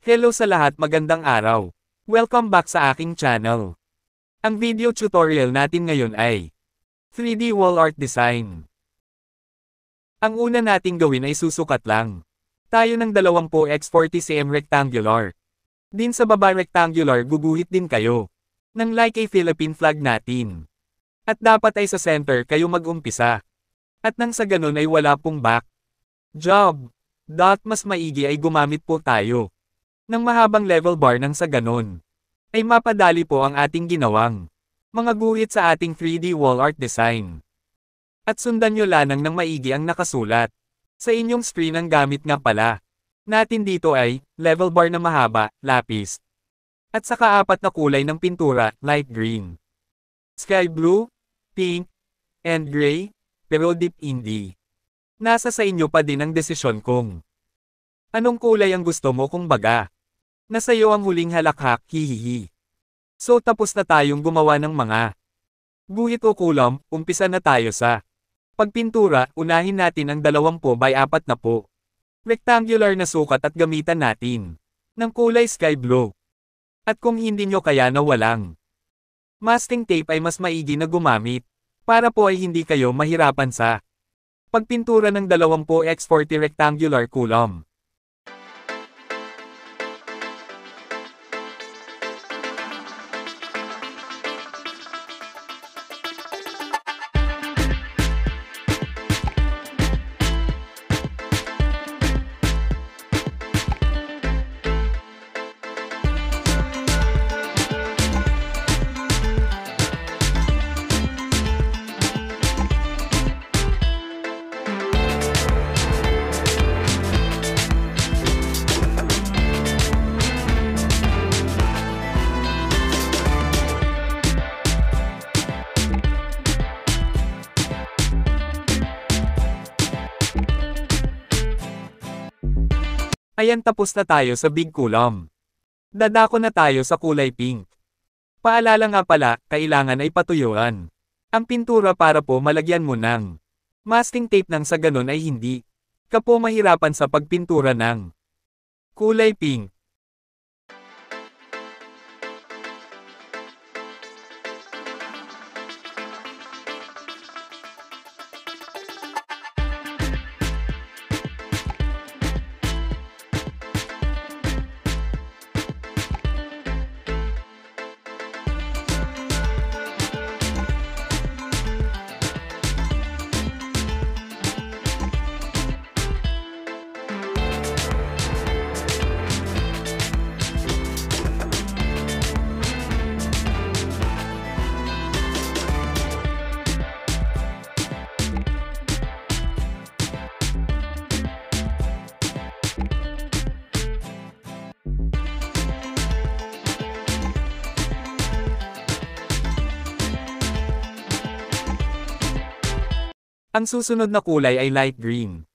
Hello sa lahat, magandang araw. Welcome back sa aking channel. Ang video tutorial natin ngayon ay 3D wall art design. Ang una nating gawin ay susukat lang tayo ng 20x40 cm rectangular. Din sa baba rectangular guguhit din kayo ng like a Philippine flag natin. At dapat ay sa center kayo mag-umpisa. At nang sa ganun ay wala pong back job. Mas maigi ay gumamit po tayo ng mahabang level bar nang sa ganon ay mapadali po ang ating ginawang mga guhit sa ating 3D wall art design. At sundan nyo lanang ng maigi ang nakasulat sa inyong screen. Ang gamit nga pala natin dito ay level bar na mahaba, lapis, at saka 4 na kulay ng pintura, light green, sky blue, pink, and gray, pero deep hindi. Nasa sa inyo pa din ang desisyon kung anong kulay ang gusto mo, kung baga. Nasa iyo ang huling halakhak, hihihi. So tapos na tayong gumawa ng mga guhit o kulom, umpisa na tayo sa pagpintura. Unahin natin ang 20x4 na po rectangular na sukat at gamitan natin ng kulay sky blue. At kung hindi nyo kaya na walang masking tape ay mas maigi na gumamit para po ay hindi kayo mahirapan sa pagpintura ng 20x40 rectangular kulom. Ayan, tapos na tayo sa big kulom. Dadako na tayo sa kulay pink. Paalala nga pala, kailangan ay patuyuan ang pintura para po malagyan mo ng masking tape nang sa ganon ay hindi ka po mahirapan sa pagpintura ng kulay pink. Ang susunod na kulay ay light green.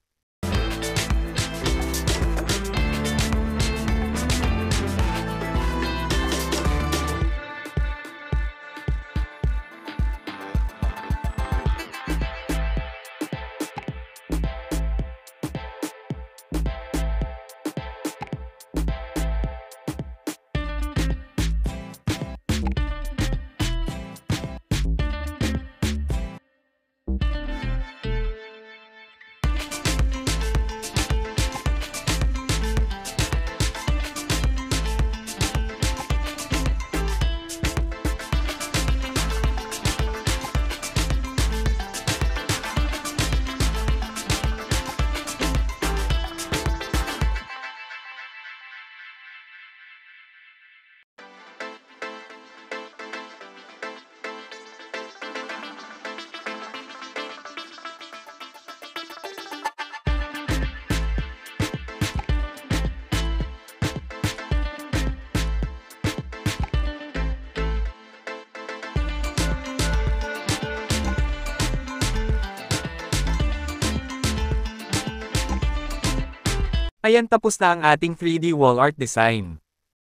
Ayan, tapos na ang ating 3D wall art design.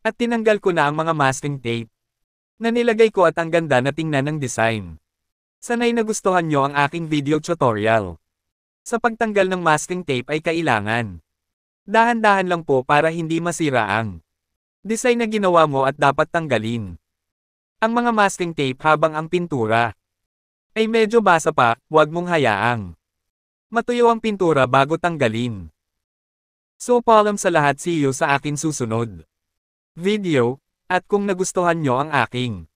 At tinanggal ko na ang mga masking tape na nilagay ko at ang ganda na tingnan ng design. Sana'y nagustuhan nyo ang aking video tutorial. Sa pagtanggal ng masking tape ay kailangan Dahan-dahan lang po para hindi masira ang design na ginawa mo at dapat tanggalin ang mga masking tape habang ang pintura ay medyo basa pa, huwag mong hayaang matuyo ang pintura bago tanggalin. So paalam sa lahat, see you sa akin susunod video, at kung nagustuhan nyo ang aking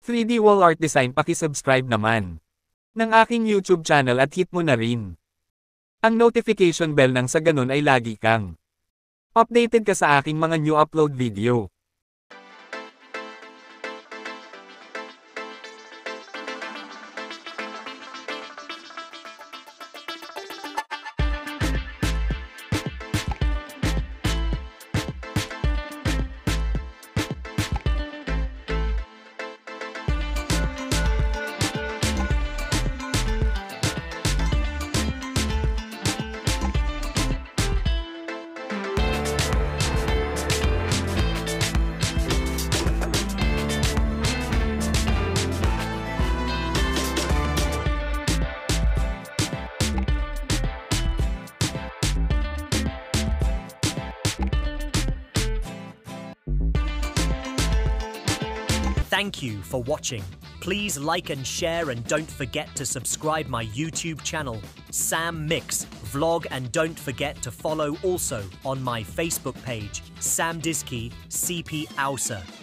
3D wall art design, paki-subscribe naman ng aking YouTube channel at hit mo na rin ang notification bell nang sa ganun ay lagi kang updated ka sa aking mga new upload video. Thank you for watching. Please like and share, and don't forget to subscribe my YouTube channel, Sam Mix Vlog, and don't forget to follow also on my Facebook page, Sam Diski CP Ausa.